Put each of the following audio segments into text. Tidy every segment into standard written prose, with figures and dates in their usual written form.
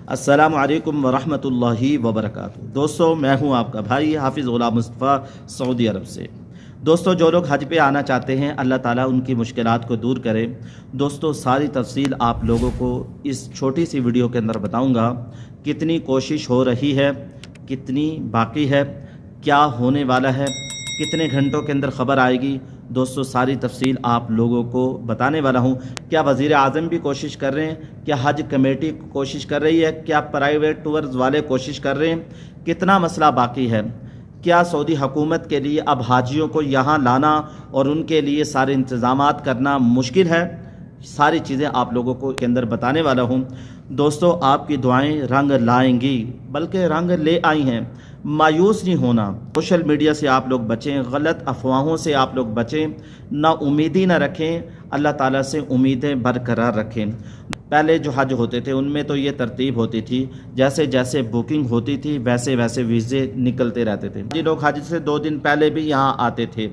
अस्सलामु अलैकुम वरहमतुल्लाहि वबरकातुहू। दोस्तों, मैं हूं आपका भाई हाफिज़ गुलाम मुस्तफ़ा सऊदी अरब से। दोस्तों, जो लोग हज पे आना चाहते हैं अल्लाह ताला उनकी मुश्किलात को दूर करे। दोस्तों, सारी तफसील आप लोगों को इस छोटी सी वीडियो के अंदर बताऊंगा। कितनी कोशिश हो रही है, कितनी बाकी है, क्या होने वाला है, कितने घंटों के अंदर ख़बर आएगी। दोस्तों, सारी तफसील आप लोगों को बताने वाला हूं। क्या वज़ीर आज़म भी कोशिश कर रहे हैं, क्या हज कमेटी कोशिश कर रही है, क्या प्राइवेट टूर्स वाले कोशिश कर रहे हैं, कितना मसला बाकी है, क्या सऊदी हुकूमत के लिए अब हाजियों को यहाँ लाना और उनके लिए सारे इंतज़ामात करना मुश्किल है। सारी चीज़ें आप लोगों को के अंदर बताने वाला हूँ। दोस्तों, आपकी दुआएं रंग लाएंगी, बल्कि रंग ले आई हैं। मायूस नहीं होना। सोशल मीडिया से आप लोग बचें, गलत अफवाहों से आप लोग बचें, ना उम्मीदी ना रखें, अल्लाह ताला से उम्मीदें बरकरार रखें। पहले जो हज होते थे उनमें तो ये तरतीब होती थी, जैसे जैसे बुकिंग होती थी वैसे वैसे वीज़े निकलते रहते थे। जी लोग हज से 2 दिन पहले भी यहाँ आते थे।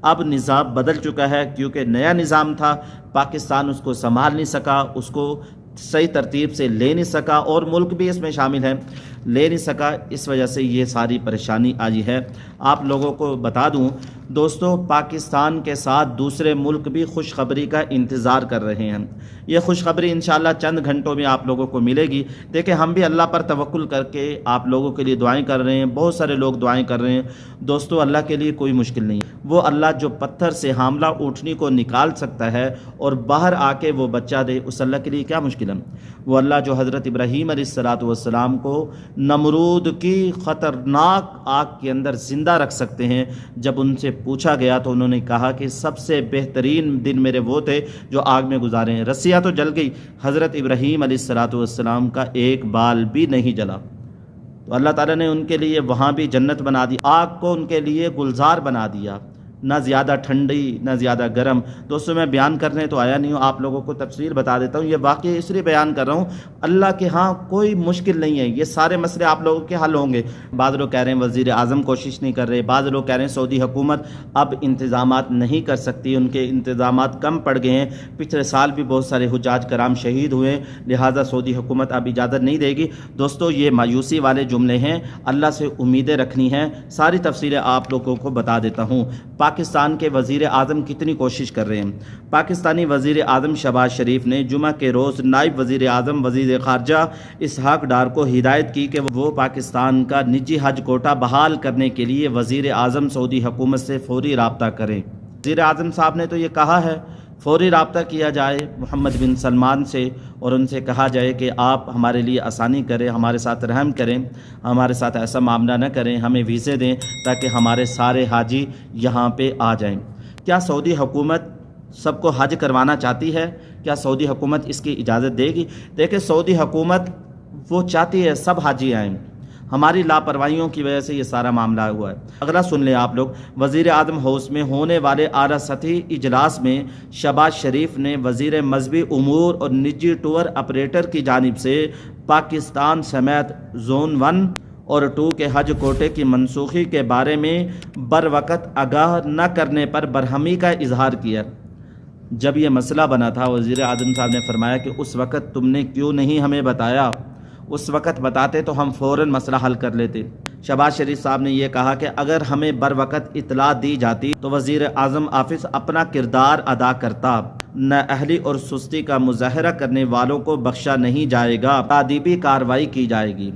अब निज़ाम बदल चुका है, क्योंकि नया निज़ाम था, पाकिस्तान उसको संभाल नहीं सका, उसको सही तरतीब से ले नहीं सका, और मुल्क भी इसमें शामिल है, ले नहीं सका। इस वजह से ये सारी परेशानी आई है। आप लोगों को बता दूं दोस्तों, पाकिस्तान के साथ दूसरे मुल्क भी खुशखबरी का इंतज़ार कर रहे हैं। ये खुशखबरी इंशाअल्लाह चंद घंटों में आप लोगों को मिलेगी। देखिए, हम भी अल्लाह पर तवक्कुल करके आप लोगों के लिए दुआएं कर रहे हैं, बहुत सारे लोग दुआएं कर रहे हैं। दोस्तों, अल्लाह के लिए कोई मुश्किल नहीं है। वो अल्लाह जो पत्थर से हामला ऊँटनी को निकाल सकता है और बाहर आके वो बच्चा दे, उस अल्लाह के लिए क्या मुश्किल है। वो अल्लाह जो हज़रत इब्राहीम अलैहिस्सलातु वस्सलाम को नमरूद की ख़तरनाक आग के अंदर ज़िंदा रख सकते हैं। जब उनसे पूछा गया तो उन्होंने कहा कि सबसे बेहतरीन दिन मेरे वो थे जो आग में गुजारे हैं। रस्सियाँ तो जल गई, हज़रत इब्राहीम अलैहिस्सलातु वस्सलाम का एक बाल भी नहीं जला। तो अल्लाह ताला ने उनके लिए वहाँ भी जन्नत बना दी, आग को उनके लिए गुलजार बना दिया, ना ज़्यादा ठंडी ना ज़्यादा गर्म। दोस्तों, मैं बयान करने तो आया नहीं हूँ, आप लोगों को तफसील बता देता हूँ। ये वाक़ई इसलिए बयान कर रहा हूँ, अल्लाह के यहाँ कोई मुश्किल नहीं है, ये सारे मसले आप लोगों के हल होंगे। बाद लोग कह रहे हैं वज़ीर आज़म कोशिश नहीं कर रहे, बाद लोग कह रहे हैं सऊदी हुकूमत अब इंतज़ामात नहीं कर सकती, उनके इंतज़ामात कम पड़ गए हैं। पिछले साल भी बहुत सारे हुज्जाज कराम शहीद हुए, लिहाजा सऊदी हुकूमत अब इजाज़त नहीं देगी। दोस्तों, ये मायूसी वाले जुमले हैं, अल्लाह से उम्मीदें रखनी हैं। सारी तफसीलें आप लोगों को बता देता हूँ। पाकिस्तान के वज़ीर आज़म कितनी कोशिश कर रहे हैं। पाकिस्तानी वज़ीर आज़म शहबाज शरीफ ने जुमा के रोज़ नायब वज़ीर आज़म वज़ीर ख़ारजा इसहाक डार को हिदायत की कि वो पाकिस्तान का निजी हज कोटा बहाल करने के लिए वज़ीर आज़म सऊदी हुकूमत से फ़ौरी राब्ता करें। वज़ीर आज़म साहब ने तो ये कहा है फ़ौरी राब्ता किया जाए मोहम्मद बिन सलमान से और उनसे कहा जाए कि आप हमारे लिए आसानी करें, हमारे साथ रहम करें, हमारे साथ ऐसा मामला न करें, हमें वीज़े दें ताकि हमारे सारे हाजी यहाँ पे आ जाएं। क्या सऊदी हुकूमत सबको हज करवाना चाहती है? क्या सऊदी हुकूमत इसकी इजाज़त देगी? देखिए, सऊदी हुकूमत वो चाहती है सब हाजी आएँ, हमारी लापरवाहियों की वजह से ये सारा मामला हुआ है। अगला सुन लें आप लोग। वज़ीर आज़म हाउस में होने वाले आला सतही इजलास में शहबाज शरीफ ने वज़ीर मजहबी उमूर और निजी टूर ऑपरेटर की जानिब से पाकिस्तान समेत जोन 1 और 2 के हज कोटे की मनसूखी के बारे में बर वक़्त आगाह न करने पर बरहमी का इजहार किया। जब यह मसला बना था, वज़ीर आज़म साहब ने फरमाया कि उस वक़्त तुमने क्यों नहीं हमें बताया, उस वक़्त बताते तो हम फ़ौरन मसला हल कर लेते। शहबाज शरीफ साहब ने यह कहा कि अगर हमें बर वक़्त इतला दी जाती तो वज़ीर आज़म ऑफिस अपना किरदार अदा करता। नाअहली और सुस्ती का मुज़ाहरा करने वालों को बख्शा नहीं जाएगा, तादीबी कार्रवाई की जाएगी।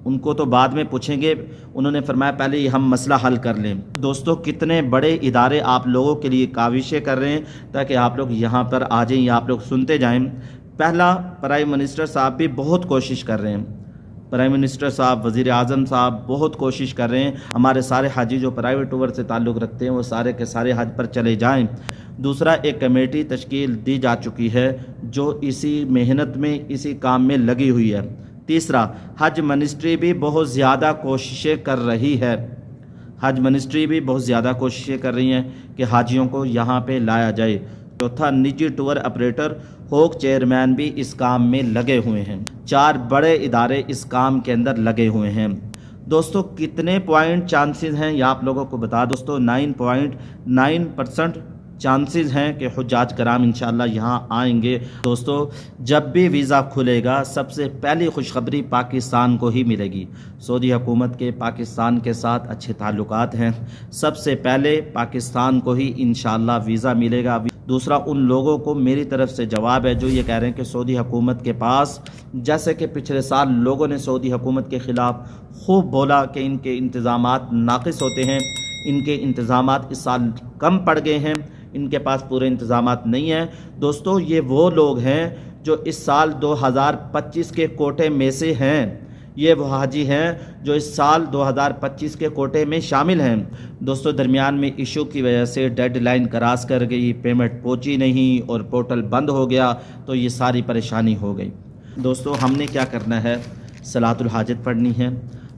उनको तो बाद में पूछेंगे, उन्होंने फरमाया पहले हम मसला हल कर लें। दोस्तों, कितने बड़े इदारे आप लोगों के लिए काविशें कर रहे हैं ताकि आप लोग यहाँ पर आ जाएं, आप लोग सुनते जाएं। पहला, प्राइम मिनिस्टर साहब भी बहुत कोशिश कर रहे हैं, प्राइम मिनिस्टर साहब, वज़ीर आज़म साहब बहुत कोशिश कर रहे हैं हमारे सारे हाजी जो प्राइवेट टूर से ताल्लुक़ रखते हैं वो सारे के सारे हज पर चले जाएं। दूसरा, एक कमेटी तश्कील दी जा चुकी है जो इसी मेहनत में, इसी काम में लगी हुई है। तीसरा, हज मिनिस्ट्री भी बहुत ज़्यादा कोशिशें कर रही है, हज मिनिस्ट्री भी बहुत ज़्यादा कोशिशें कर रही हैं कि हाजियों को यहाँ पे लाया जाए। चौथा, निजी टूर ऑपरेटर होक चेयरमैन भी इस काम में लगे हुए हैं। 4 बड़े इदारे इस काम के अंदर लगे हुए हैं। दोस्तों, कितने पॉइंट चांसेस हैं ये आप लोगों को बता। दोस्तों, 9.9% چانسز ہیں کہ حجاج کرام انشاءاللہ یہاں آئیں گے۔ دوستو جب بھی ویزا کھلے گا سب سے پہلی خوشخبری پاکستان کو ہی ملے گی۔ سعودی حکومت کے پاکستان کے ساتھ اچھے تعلقات ہیں، سب سے پہلے پاکستان کو ہی انشاءاللہ ویزا ملے گا۔ دوسرا ان لوگوں کو میری طرف سے جواب ہے جو یہ کہہ رہے ہیں کہ سعودی حکومت کے پاس، جیسے کہ پچھلے سال لوگوں نے سعودی حکومت کے خلاف خوب بولا کہ ان کے انتظامات ناقص ہوتے ہیں، ان کے انتظامات اس سال کم پڑ گئے ہیں، ان کے پاس پورے انتظامات نہیں ہیں۔ دوستو یہ وہ لوگ ہیں جو اس سال 2025 کے کوٹے میں سے ہیں، یہ وہ حاجی ہیں جو اس سال 2025 کے کوٹے میں شامل ہیں۔ دوستو درمیان میں ایشو کی وجہ سے ڈیڈ لائن کراس کر گئی، پیمنٹ پہنچی نہیں اور پورٹل بند ہو گیا، تو یہ ساری پریشانی ہو گئی۔ دوستو ہم نے کیا کرنا ہے، صلاۃ الحاجت پڑھنی ہے،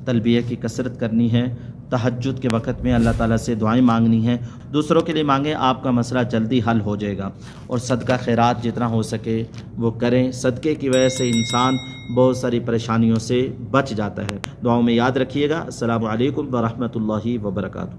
تلبیہ کی کثرت کرنی ہے، تہجد کے وقت میں اللہ تعالیٰ سے دعائیں مانگنی ہیں، دوسروں کے لیے مانگیں، آپ کا مسئلہ جلدی حل ہو جائے گا، اور صدقہ خیرات جتنا ہو سکے وہ کریں۔ صدقے کی وجہ سے انسان بہت ساری پریشانیوں سے بچ جاتا ہے۔ دعاؤں میں یاد رکھیے گا۔ السلام علیکم ورحمۃ اللہ وبرکاتہ۔